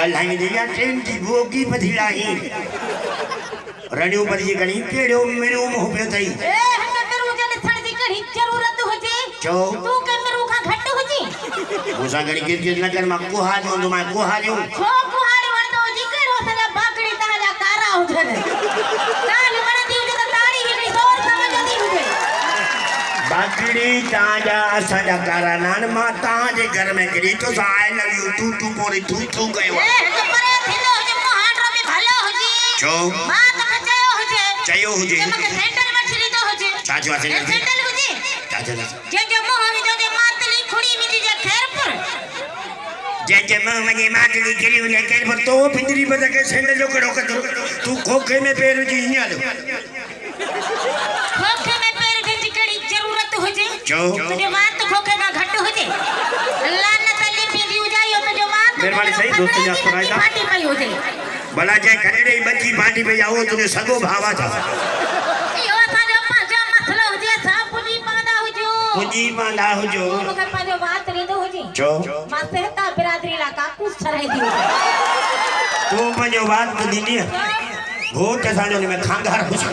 अल्लाह दिया ट्रेन की bogie बधिलाई radio पर ये गणी केड़ो मेरो मुंह पे थई ए हने मेरू जने थण दी कड़ी जरूरत हो जे चो तू के मेरू खा घट हो जी मुसा गणी के न कर मा को हाल जो मा को हाल जो छो को हाल वन तो जी केड़ो सला बाकड़ी ताजा कारा हो जने काल मन दी जे ताड़ी हिकड़ी जोर समझ दी हो जे बाकड़ी ताजा साजा कारा नान मा ताजे घर में गिरी तो आई लव यू तू पोरी तू गयो ए तो परे थिलो हो जे मोहान रो में भलो हो जी चो मां तो चयो हो जे मके सेंटर मछली तो हो जे चाचू आसे सेंटर हो जे चाचू जे मोह में जे मातली खुड़ी में जे खैरपुर जे मोह में मातली गिरी ने के पर तो पिंजरी बजा के सेंडल जो कड़ो कर तू खोखे में पैर जी हिया लो खोखे में पैर जी कड़ी जरूरत हो जे चो तो जो बात तो खोखे में घट हो जे अल्लाह न तली पी दी जायो तो जो बात मेहरबानी सही दोस्त ने सुनाया पार्टी पई हो जे भला जे खरेड़े बच्ची पार्टी पे आओ तुने सगो भावा था यो था जो पाजा मसलो हो जे सा पुजी पांदा हो जो मगर पाजो बात रे दो हो जी चो मासे ता बिरादरी ला का कुछ सराई दी तू पंजो बात तो दिनी घोट साजो ने मैं खांगार खुश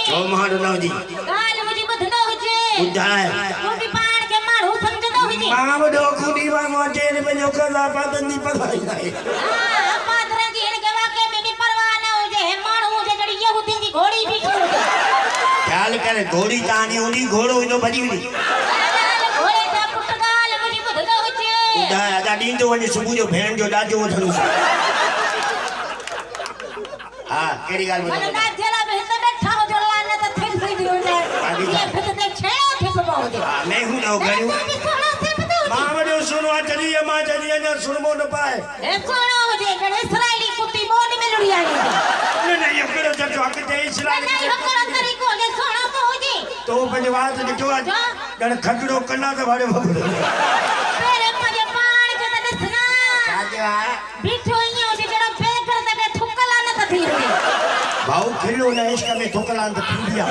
चो महाडो ना जी काल मुजी बधनो हो जे बुधाए तू भी पाण के मारू समझदो हो जी मां बडो खुदी वा मोटे ने पंजो कला पादंदी पधाई नहीं हां पादरा की इन के वाके में भी परवाह न हो जे माणू जे जड़ी यहूदी की घोड़ी भी ख्याल करे घोड़ी तानी उनी घोड़ो इनो भजी नी घोड़े ता पुटगाल मुजी बधनो हो जे बुधाए आदा दी तो वने सुबह जो भेण जो डाजो वठनु हां केड़ी गाल मन बोल ना जला बेहतर बैठा हो जो लाने तो थिन थई दी हो जाए ये फिर ते छेड़ो थे पाओ जे मैं हूं ना गयो मां बडो सुनो चली मां चली ना सुनमो न पाए ए सुनो हो जे गणे इसराइली कुत्ती मोन में लुड़ी आई नहीं ये करो जब जो हक दे इस्लाम नहीं हकरो तरीको जे सुनो तो हो जी तो पंजे बात जो आज गण खगड़ो कन्ना तो भाड़े बाबू तेरे पंजे पाण के त दिसना साजा बिठो ही हो जे जड़ा पे कर ते ठुकला न त थी भाऊ खिलो ना इसका में ठोकलान तो पीड़िया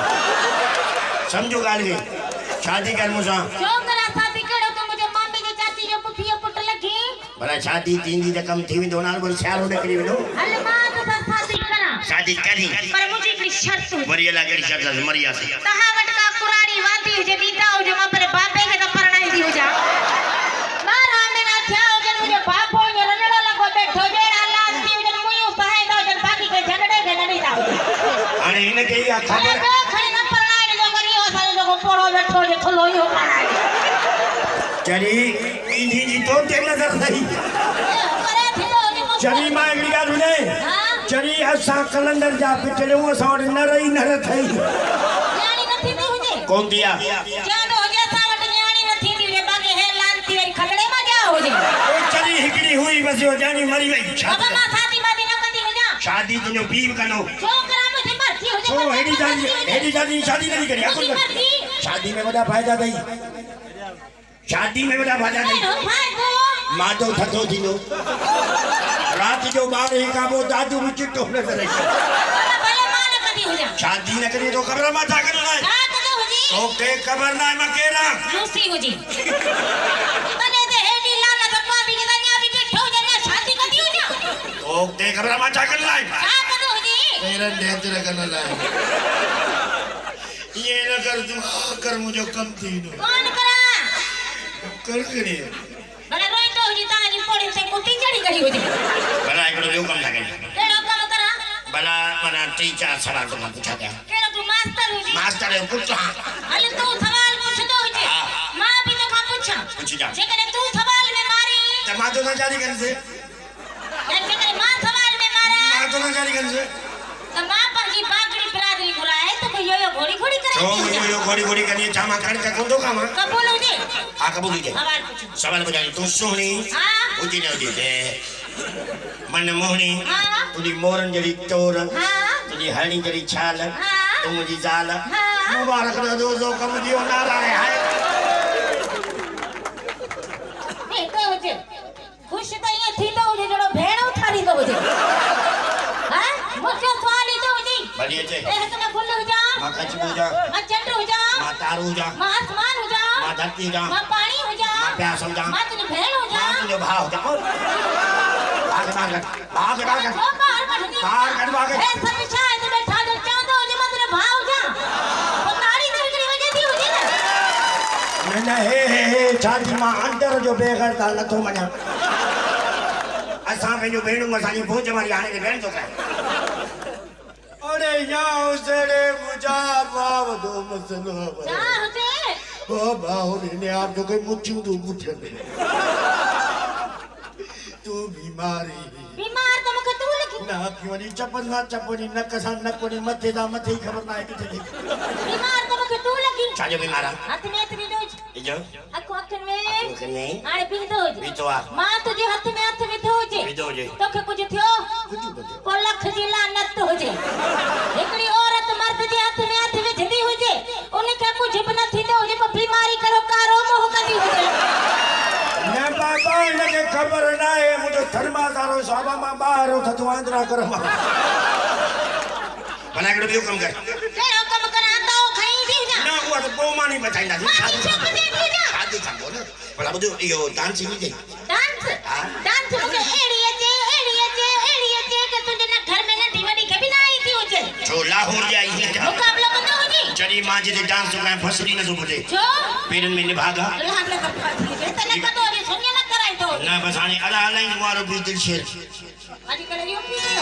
समझो गाल के शादी कर मुसा छोकरा शादी करो तो मुझे मम्मी के चाची जो पुठियो पुट लगी भला शादी तीन दी कम थी विंदो नाल बोल शाल होने करी विंदो हल मां तो शादी करा शादी करी पर मुझे एक शर्त है मरिया लागड़ी शर्त मरिया से कहावत का कुरानी वादी हो जे बीता हो जे मां पर बापे के तो परणाई दी हो जा मारा में ना था हो जे मुझे बाप हो जे रजड़ा लगो बैठो जे हालात थी हो जे मुयो सहाय दो जे बाकी के झगड़े के नहीं था अरे इन के या खबर खड़ी न परणाई जो करी हो सारे लोग पड़ो बैठो जे थलो ही हो परणाई चली इन्हीं जी तो ते नजर नहीं करे थिलो जे चली मां लिया रुने चली असा कलंदर जा पिटले वो सौड़ न रही न थई न्याणी नथी दी हो जे कौन दिया जानो हो जे सावट न्याणी नथी दी जे बाकी है लालती वाली खगड़े में जा हो जे ओ चली हिकड़ी हुई बस हो जानी मरी गई अब मां शादी वादी न कंदी हो जा शादी तुनो बीव कनो छोकरा मुझे मर्जी हो जे ओ हेडी जानी शादी नहीं करी मुझे मर्जी शादी में बड़ा फायदा दई शादी में बड़ा फायदा दई नहीं भाई को मातो थतो थीनो रात जो बार ही काबो दादू में चिट्टो नजर आई भले मां न कंदी हो जा शादी न करी तो कब्र में था करना है हां तो हो जी ओके कब्र ना मैं केरा लूसी हो जी बने दे हेडी लाला तो पापी के दनिया भी बैठो जे ने शादी कंदी हो जा ओके कब्र में था करना है हां तो हो जी तेरा नेत्र करना है ये न कर तू कर मुझे कम थी नो कौन करा कर करी भले रोई तो हो जी ताजी पड़ी से कुटी चढ़ी गई हो जी भला एकड़ो जो कम लगे केड़ो काम करा भला मना टीचर सवाल तो ना पूछा गया केड़ो तू मास्टर हो जी मास्टर है पूछा हल तू सवाल पूछ दो हो जी मां भी तो खा पूछा पूछ जा जे करे तू सवाल में मारी तो मां तो ना जारी कर से जे करे मां सवाल में मारा मां तो ना जारी कर से तो मां पर जी बागड़ी बिरादरी बुलाए तो कोई यो घोड़ी घोड़ी करे तो यो घोड़ी घोड़ी करनी चामा काट का कौन दो काम कबूल हो जी हां कबूल हो सवाल पूछो सवाल बुझाई तू सोनी हां उजी ने उजी दे मन मोहनी हां तुझी मोरन जड़ी चोर हां तुझी हरणी जड़ी छाल हां तू मुझी जाल हां मुबारक रहो जो कम दियो नाराय हाय नहीं तो हो जी खुश तो ये थी तो हो जी जड़ो भेड़ उठारी तो हो जी हां मुझे सवाल ही तो हो जी बढ़िया छे ए हतना फुल हो जा मां कच हो जा मां चंद्र हो जा मां तारू हो जा मां आसमान हो जा मां धरती हो जा मां पानी हो जा मां प्यास हो जा मां तुझे भेड़ हो जा मां तुझे भाव जाओ भाग भाग भाग भाग ओ बाहर कढनी भाग कर भाग ए सब शायद बैठा जो चांदो जे मतलब भाव जा तो नाड़ी तो हिकड़ी वजह थी हुजे न ना हे छाती मां अंदर जो बेगरता नथो मञा असां पंहिंजो भेणूं असांजी भोज वारी हाणे भेण थो कहे अरे याओ सेड़े मुझा बाव दो मसलो जा हुजे ओ बाव ने आप जो कोई मुच्छू दो मुठे तू बीमारी बीमार तो मुखे तू लगी ना क्यों चपनी नक सा नक ने मथे दा मथे खबर ना है किथे बीमार तो मुखे तू लगी छाजो बीमारा हाथ में एतरी डोज जो अखो अखन में कने हाणे बींदो हुजे बीतो आ मां तुझे हाथ में हथ विधो हुजे विधो हुजे तोखे कुछ थियो कुछ बतो को लख जी लानत हुजे हिकड़ी औरत मर्द जे हथ में हथ विझदी हुजे उनखे कुछ भी न थींदो हुजे पर बीमारी करो कारो मोह कंदी हुजे न बाबा इनके खबर ना है मुझे धर्मा दारो साबा मां बाहर हो तो आंद्रा कर भला करो बियो कम कर केड़ो कम करा तो खई दी जा ना वो तो बोमा नहीं बचाइंदा मां छोक दे दी जा शादी का बोलो भला बुझो यो डांस नहीं दे डांस डांस मुके एड़ी अचे के तुझे ना घर में नंढी वडी के भी ना आई थी हुजे जो लाहौर जाई है मुकाबलो कंदो हुजे चरी मां जी डांस तो का फसली न सुबुदे जो पेरन में निभागा अल्लाह ने कर तने कदो रे सुनिया न कराई तो ना बस हाने अला अला वारो भी दिल शेर अॼुकल्ह इहो कीअं